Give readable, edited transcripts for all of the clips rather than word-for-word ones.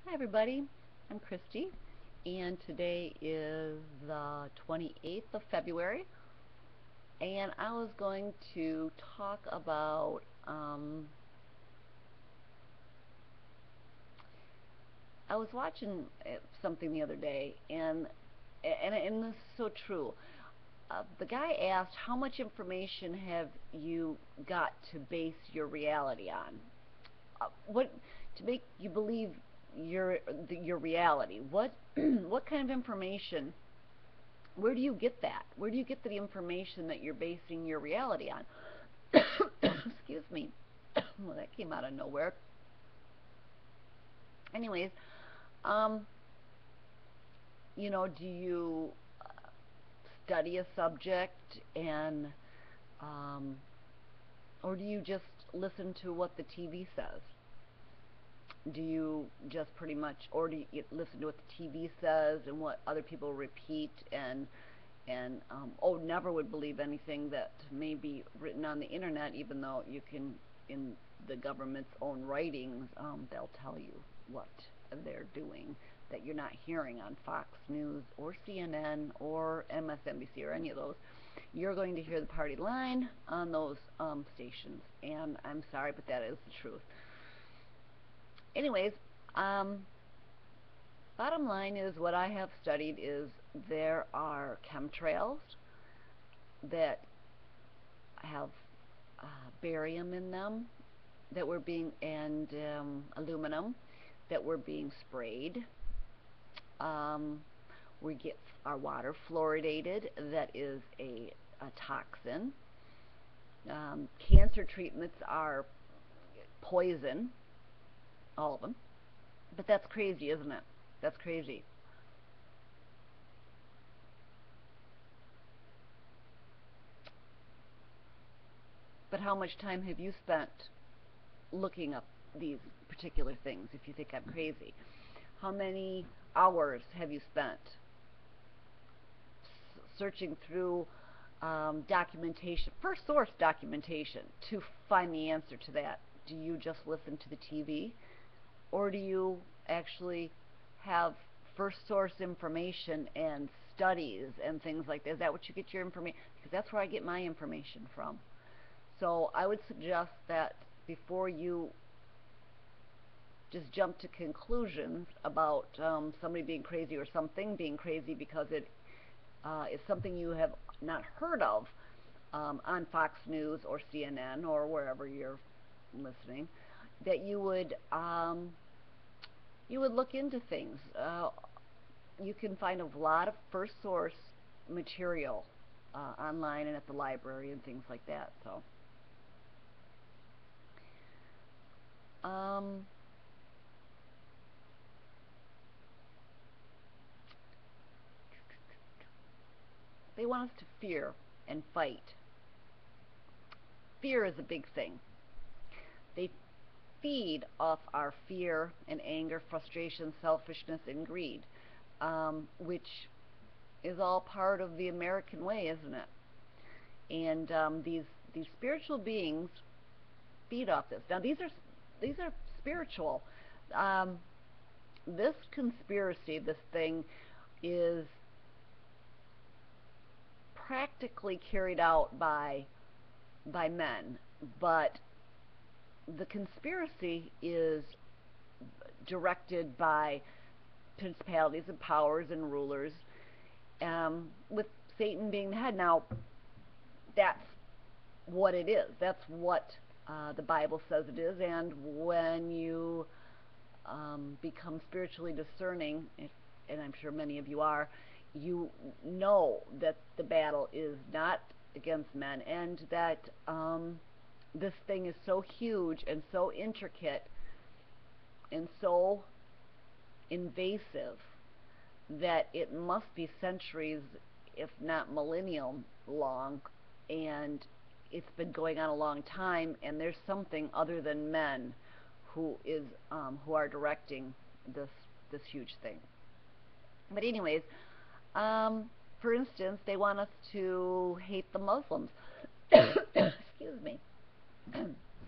Hi everybody, I'm Christy, and today is the 28th of February, and I was going to talk about, I was watching something the other day, and this is so true. The guy asked, how much information have you got to base your reality on? What to make you believe your reality? What what kind of information? Where do you get that? Where do you get the information that you're basing your reality on? Excuse me. Well, that came out of nowhere. Anyways, um, do you study a subject and um, or do you just listen to what the TV says? Do you just pretty much, or do you listen to what the TV says and what other people repeat and never would believe anything that may be written on the internet, even though you can, in the government's own writings, they'll tell you what they're doing that you're not hearing on Fox News or CNN or MSNBC or any of those. You're going to hear the party line on those stations, and I'm sorry, but that is the truth. Anyways, um, bottom line is what I have studied is there are chemtrails that have barium in them that were being, and aluminum that were being sprayed. Um, we get our water fluoridated. That is a toxin. Cancer treatments are poison, all of them. But that's crazy, isn't it? That's crazy. But how much time have you spent looking up these particular things if you think I'm crazy? How many hours have you spent searching through documentation, first source documentation, to find the answer to that? Do you just listen to the TV? Or do you actually have first source information and studies and things like that? Is that what you get your information? Because that's where I get my information from. So I would suggest that before you just jump to conclusions about somebody being crazy or something being crazy because it is something you have not heard of on Fox News or CNN or wherever you're listening, that you would look into things. You can find a lot of first source material online and at the library and things like that. So, um, they want us to fear and fight. Fear is a big thing. They feed off our fear and anger, frustration, selfishness, and greed, which is all part of the American way, isn't it? And these spiritual beings feed off this. Now these are spiritual. Um, this conspiracy, this thing, is practically carried out by men, but the conspiracy is directed by principalities and powers and rulers, with Satan being the head. Now, that's what it is. That's what the Bible says it is. And when you become spiritually discerning, and I'm sure many of you are, you know that the battle is not against men, and that this thing is so huge and so intricate and so invasive that it must be centuries, if not millennium long, and it's been going on a long time, and there's something other than men who are directing this huge thing. But anyways, for instance, they want us to hate the Muslims. Excuse me.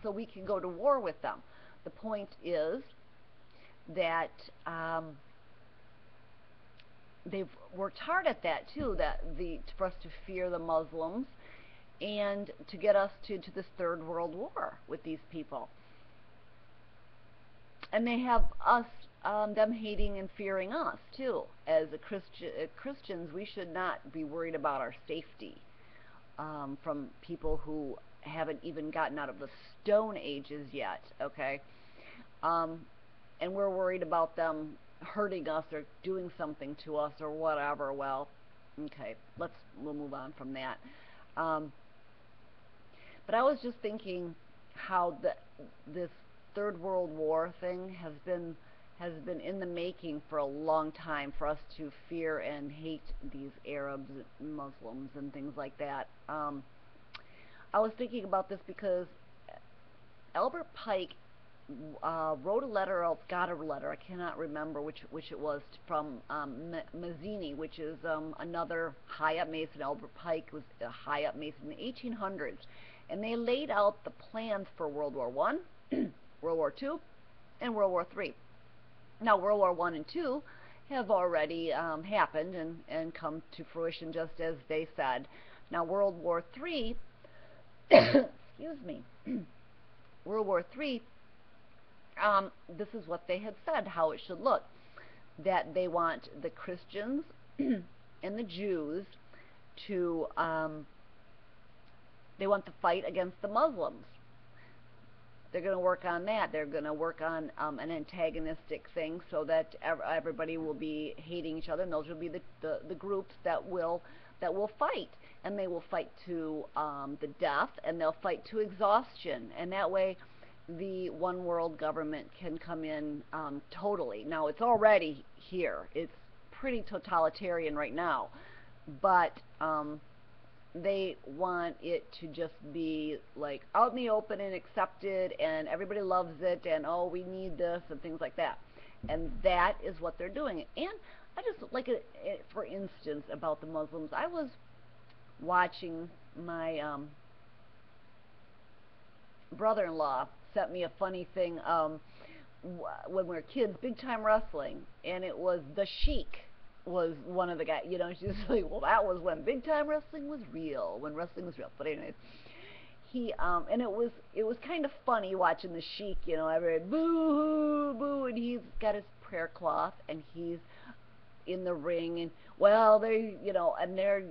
So we can go to war with them. The point is that they've worked hard at that too, that for us to fear the Muslims and to get us to this third world war with these people. And they have us, them hating and fearing us too. As Christians, we should not be worried about our safety from people who haven't even gotten out of the Stone Ages yet, okay? And we're worried about them hurting us or doing something to us or whatever. Well, okay, we'll move on from that. But I was just thinking how this Third World War thing has been in the making for a long time, for us to fear and hate these Arabs and Muslims and things like that. I was thinking about this because Albert Pike wrote a letter, got a letter, I cannot remember which it was, from Mazzini, which is another high-up Mason. Albert Pike was a high-up Mason in the 1800s, and they laid out the plans for World War I, World War II, and World War III. Now, World War I and II have already happened and come to fruition just as they said. Now, World War III, excuse me, World War III, this is what they had said, how it should look, that they want the Christians and the Jews to, they want to fight against the Muslims. They're going to work on that. They're going to work on an antagonistic thing so that everybody will be hating each other, and those will be the groups that will fight, and they will fight to the death, and they'll fight to exhaustion, and that way the one world government can come in totally. Now, it's already here. It's pretty totalitarian right now, but they want it to just be like out in the open and accepted, and everybody loves it, and oh, we need this and things like that. And that is what they're doing. And I just like it, for instance, about the Muslims. I was watching, my brother-in-law sent me a funny thing when we were kids, Big Time Wrestling, and it was the Sheik was one of the guys, you know. She's like, well, that was when Big Time Wrestling was real, when wrestling was real. But anyways, he and it was kind of funny watching the Sheik, you know, everybody boo boo, and he's got his prayer cloth and he's in the ring, and well, they, you know, and they're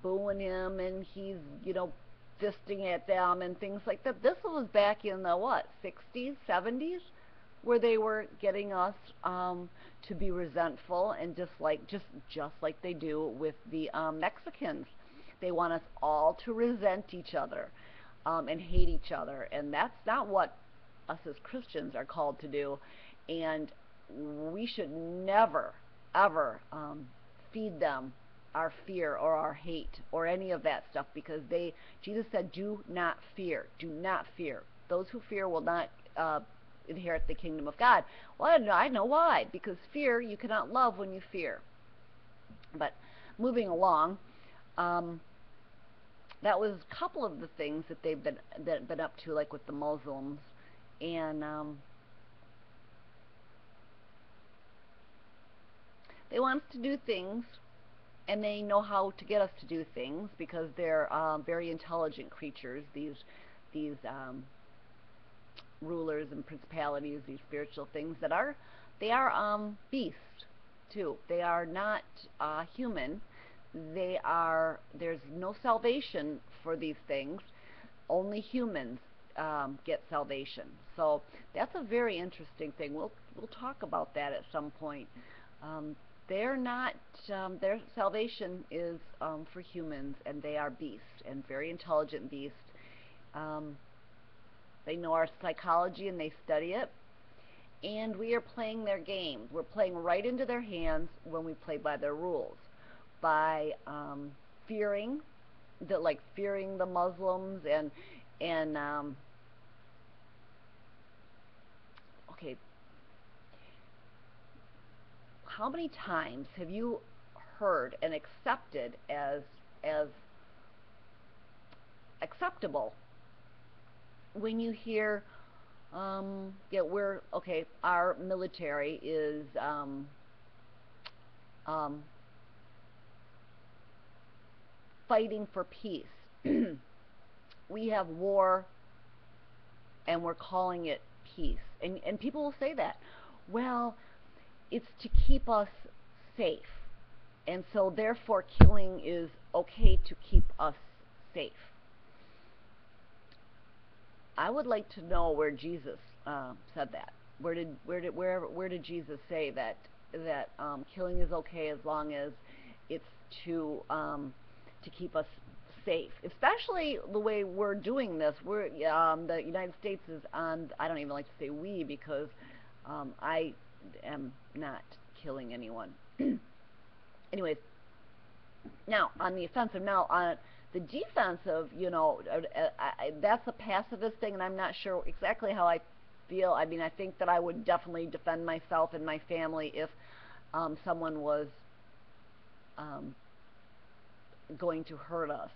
booing him, and he's, you know, fisting at them and things like that. This was back in the what, 60s, 70s, where they were getting us to be resentful and just like they do with the Mexicans. They want us all to resent each other and hate each other, and that's not what us as Christians are called to do. And we should never ever feed them our fear or our hate or any of that stuff, because Jesus said, do not fear. Do not fear. Those who fear will not inherit the kingdom of God. Well, I know why. Because fear, you cannot love when you fear. But moving along, that was a couple of the things that they've been up to, like with the Muslims. And they want us to do things, and they know how to get us to do things, because they're very intelligent creatures, these rulers and principalities, these spiritual things that are, they are beasts too. They are not human. There's no salvation for these things. Only humans get salvation. So that's a very interesting thing. We'll talk about that at some point. They're not, their salvation is for humans, and they are beasts, and very intelligent beasts. They know our psychology and they study it, and we are playing their game. We're playing right into their hands when we play by their rules, by fearing the Muslims and okay. How many times have you heard and accepted as acceptable when you hear Yeah, we're okay. Our military is um, fighting for peace. We have war, and we're calling it peace. And people will say that. Well, it's to keep us safe. And so therefore killing is okay to keep us safe. I would like to know where Jesus said that. Where did Jesus say that killing is okay as long as it's to keep us safe? Especially the way we're doing this. The United States is on. I don't even like to say we because I am not killing anyone. Anyways, now on the offensive. Now on the defensive, that's a pacifist thing, and I'm not sure exactly how I feel. I mean, I think that I would definitely defend myself and my family if someone was um, going to hurt us.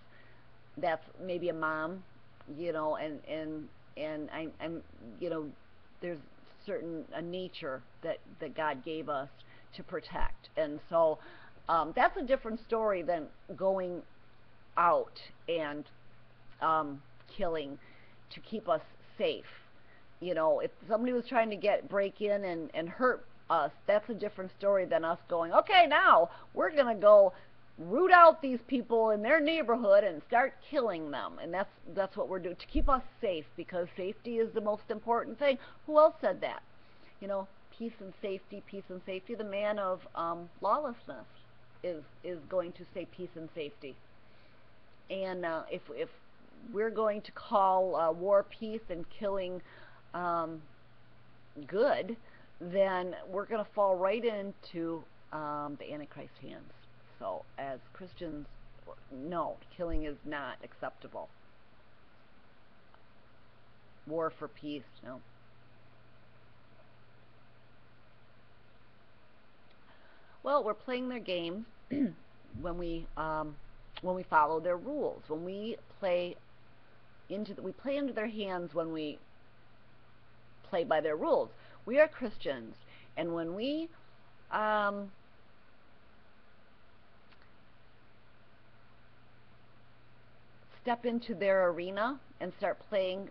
That's maybe a mom, and I'm, there's certain a nature that God gave us to protect, and so that's a different story than going out and killing to keep us safe. If somebody was trying to break in and hurt us, that's a different story than us going, okay, now we're going to go root out these people in their neighborhood and start killing them. And that's what we're doing to keep us safe, because safety is the most important thing. Who else said that? Peace and safety, peace and safety. The man of lawlessness is going to say peace and safety. And if we're going to call war peace and killing good, then we're going to fall right into the Antichrist hands. So as Christians, no, killing is not acceptable. War for peace, no. Well, we're playing their games when we follow their rules. When we play we play into their hands when we play by their rules. We are Christians, and when we step into their arena and start playing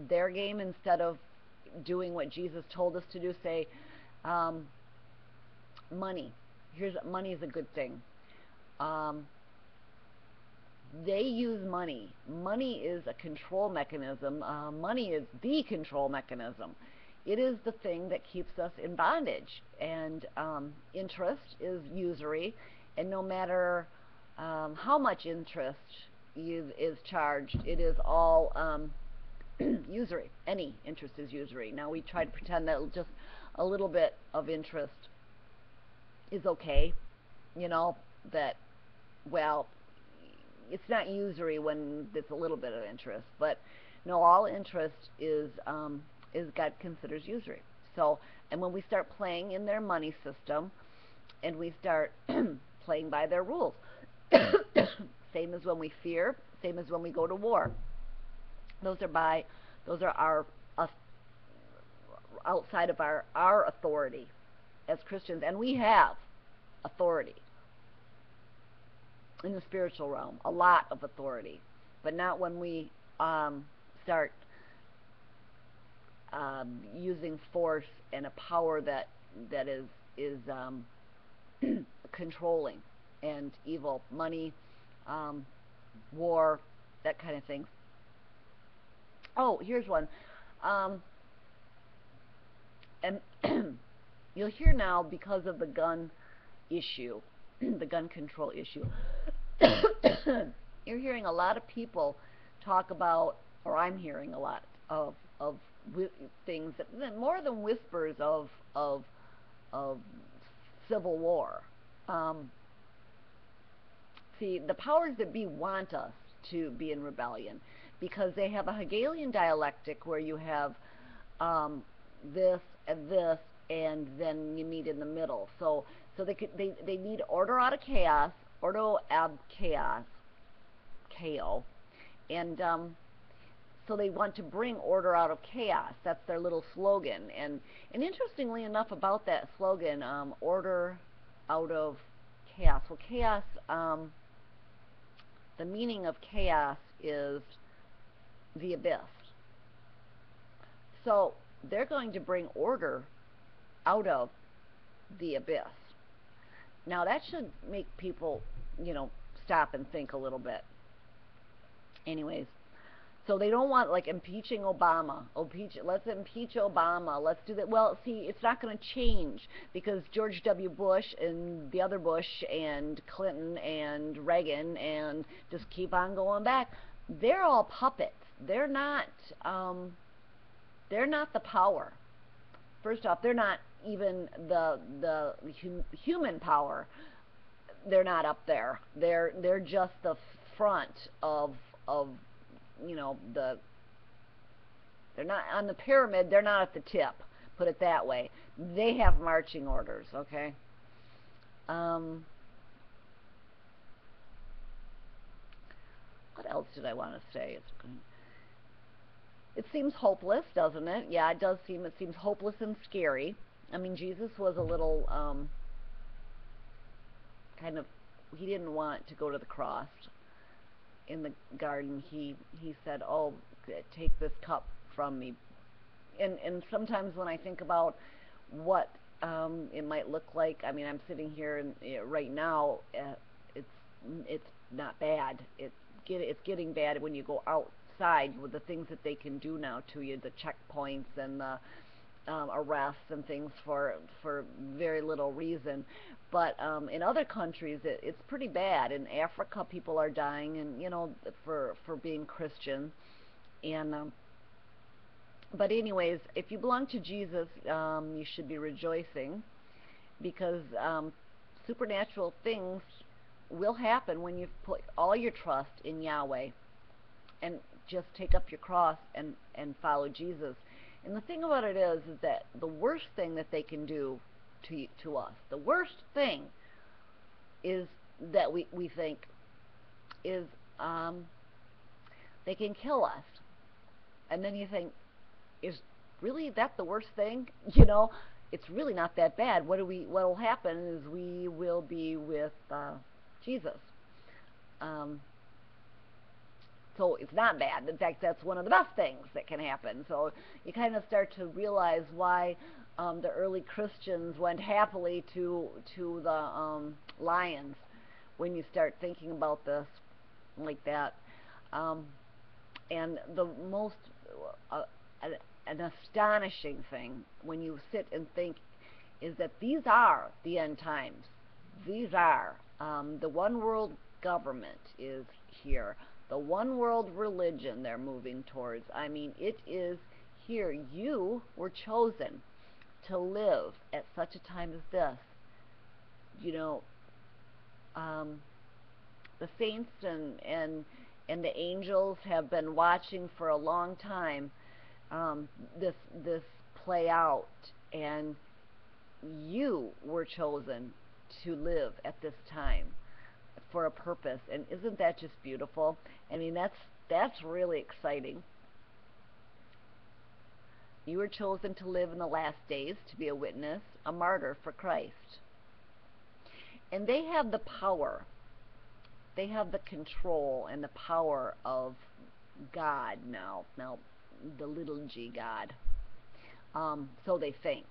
their game instead of doing what Jesus told us to do, say, money. Money is a good thing. They use money. Money is a control mechanism. Money is the control mechanism. It is the thing that keeps us in bondage. And interest is usury. And no matter how much interest is charged, it is all usury. Any interest is usury. Now we try to pretend that just a little bit of interest is okay. That, well, it's not usury when it's a little bit of interest, but no, all interest is God considers usury. So, and when we start playing in their money system, and we start playing by their rules, same as when we fear, same as when we go to war. Those are our outside of our authority as Christians, and we have authority in the spiritual realm, a lot of authority, but not when we start using force and a power that is controlling and evil. Money, war, that kind of thing. Oh, here's one. And you'll hear now, because of the gun issue, the gun control issue, you're hearing a lot of people talk about, or I'm hearing a lot of things that more than whispers of civil war. See, the powers that be want us to be in rebellion because they have a Hegelian dialectic where you have this, and then you meet in the middle. So they need order out of chaos, ordo ab chaos, KO, and so so they want to bring order out of chaos. That's their little slogan. And interestingly enough about that slogan, order out of chaos. Well, chaos, the meaning of chaos is the abyss. So they're going to bring order out of the abyss. Now that should make people, stop and think a little bit. Anyways, so they don't want, like, impeaching Obama. Let's impeach Obama. Let's do that. Well, see, it's not going to change because George W. Bush and the other Bush and Clinton and Reagan and just keep on going back. They're all puppets. They're not the power. First off, they're not even the human power. They're not up there. They're just the front of they're not on the pyramid. They're not at the tip, put it that way. They have marching orders, okay? What else did I want to say? It seems hopeless, doesn't it? Yeah, it does seem. It seems hopeless and scary. I mean, Jesus was a little kind of, he didn't want to go to the cross. In the garden, he said, "Oh, take this cup from me." And sometimes when I think about what it might look like, I mean, I'm sitting here right now. It's not bad. It's getting bad when you go outside with the things that they can do now to you, the checkpoints and the arrests and things for very little reason. But in other countries, it's pretty bad. In Africa, people are dying, and for being Christian. And but anyways, if you belong to Jesus, you should be rejoicing, because supernatural things will happen when you put all your trust in Yahweh and just take up your cross and follow Jesus. And the thing about it is that the worst thing that they can do to us, the worst thing is that we think is they can kill us. And then you think, is really that the worst thing? It's really not that bad. What will happen is we will be with Jesus. So it's not bad. In fact, that's one of the best things that can happen. So you kind of start to realize why the early Christians went happily to the lions when you start thinking about this like that. And the most an astonishing thing when you sit and think is that these are the end times. These are the one world government is here. The one world religion they're moving towards. I mean, it is here. You were chosen to live at such a time as this. The saints and the angels have been watching for a long time this play out, and you were chosen to live at this time for a purpose. And isn't that just beautiful? I mean, that's really exciting. You were chosen to live in the last days, to be a witness, a martyr for Christ. And they have the power. They have the control and the power of God now. Now, the little g God. So they think,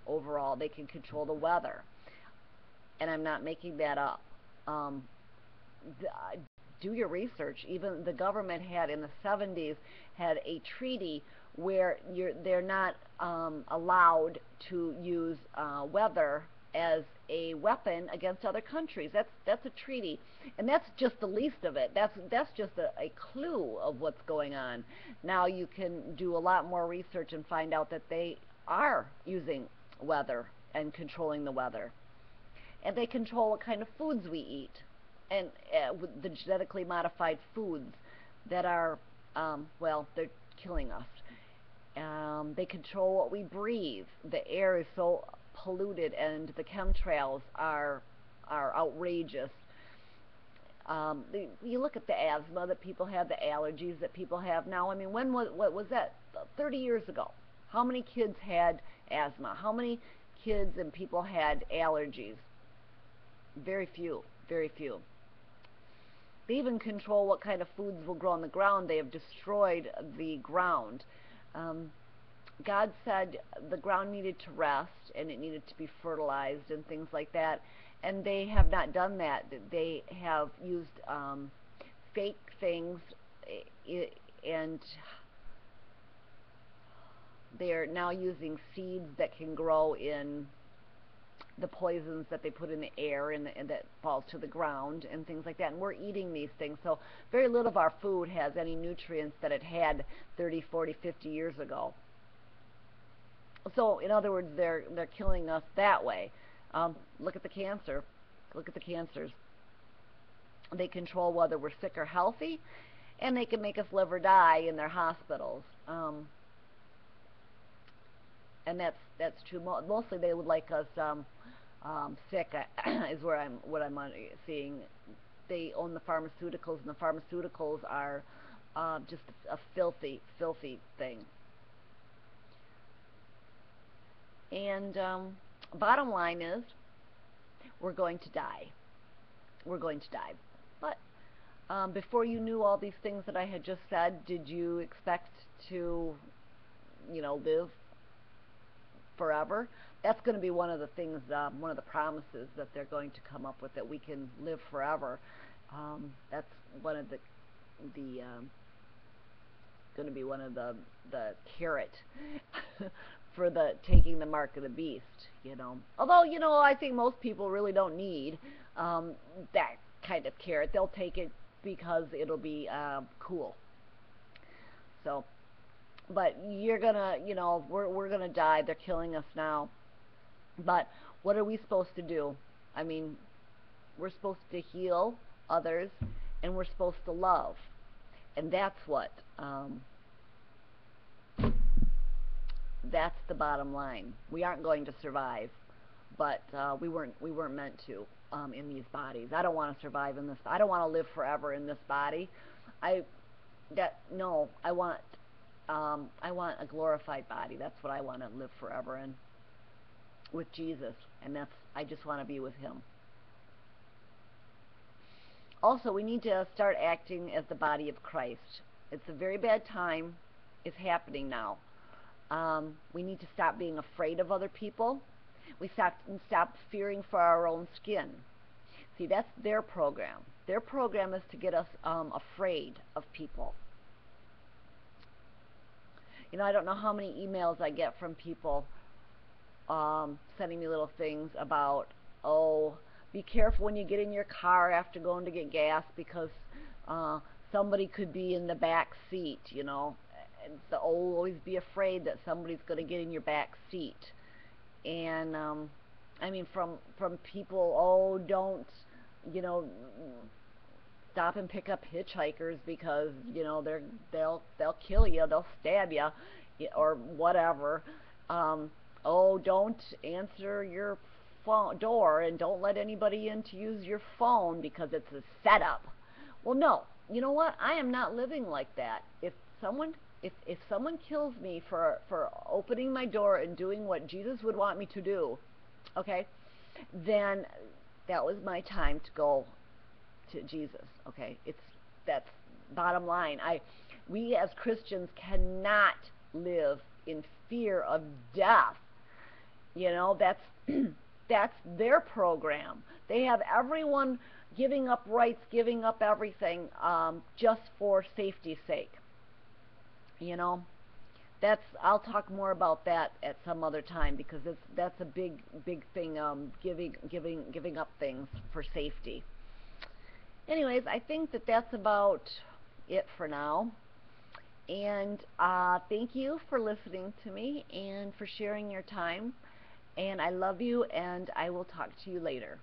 overall they can control the weather. And I'm not making that up. Do your research. Even the government had, in the 70s, had a treaty where they're not allowed to use weather as a weapon against other countries. That's a treaty, and that's just the least of it. That's just a clue of what's going on. Now you can do a lot more research and find out that they are using weather and controlling the weather, and they control what kind of foods we eat, and with the genetically modified foods that are they're killing us. They control what we breathe. The air is so polluted, and the chemtrails are outrageous. You look at the asthma that people have, the allergies that people have now. I mean, what was that? 30 years ago. How many kids had asthma? How many kids and people had allergies? Very few, very few. They even control what kind of foods will grow on the ground. They have destroyed the ground. God said the ground needed to rest and it needed to be fertilized and things like that. And they have not done that. They have used fake things, and they're now using seeds that can grow in the poisons that they put in the air and that fall to the ground and things like that. And we're eating these things. So very little of our food has any nutrients that it had 30, 40, 50 years ago. So in other words, they're killing us that way. Look at the cancer. Look at the cancers. They control whether we're sick or healthy, and they can make us live or die in their hospitals. And that's true. Mostly they would like us sick is what I'm seeing. They own the pharmaceuticals, and the pharmaceuticals are just a filthy thing. And bottom line is, we're going to die. We're going to die. But before you knew all these things that I had just said, did you expect to, live forever? That's going to be one of the things, one of the promises that they're going to come up with, that we can live forever. That's one of the going to be one of the carrot for the taking the mark of the beast. Although I think most people really don't need that kind of carrot. They'll take it because it'll be cool. So, but you're gonna, we're gonna die. They're killing us now. But what are we supposed to do? I mean, we're supposed to heal others, and we're supposed to love, and that's what. That's the bottom line. We aren't going to survive, but we weren't meant to in these bodies. I don't want to survive in this. I don't want to live forever in this body. I want a glorified body. That's what I want to live forever in, with Jesus, and I just want to be with Him. Also, we need to start acting as the body of Christ. It's a very bad time. It's happening now. We need to stop being afraid of other people. We stop fearing for our own skin. See, that's their program. Their program is to get us afraid of people. I don't know how many emails I get from people sending me little things about, oh, be careful when you get in your car after going to get gas, because somebody could be in the back seat, And so always be afraid that somebody's going to get in your back seat. And I mean, from people, oh, don't, stop and pick up hitchhikers, because they'll kill you, they'll stab you, or whatever. Oh, don't answer your phone door, and don't let anybody in to use your phone because it's a setup. Well, no. You know what? I am not living like that. If someone kills me for opening my door and doing what Jesus would want me to do, okay, then that was my time to go to Jesus. Okay, that's bottom line. We as Christians cannot live in fear of death. That's their program. They have everyone giving up rights, giving up everything, just for safety's sake. I'll talk more about that at some other time, because that's a big thing, giving up things for safety. Anyways, I think that's about it for now. And thank you for listening to me and for sharing your time. And I love you, and I will talk to you later.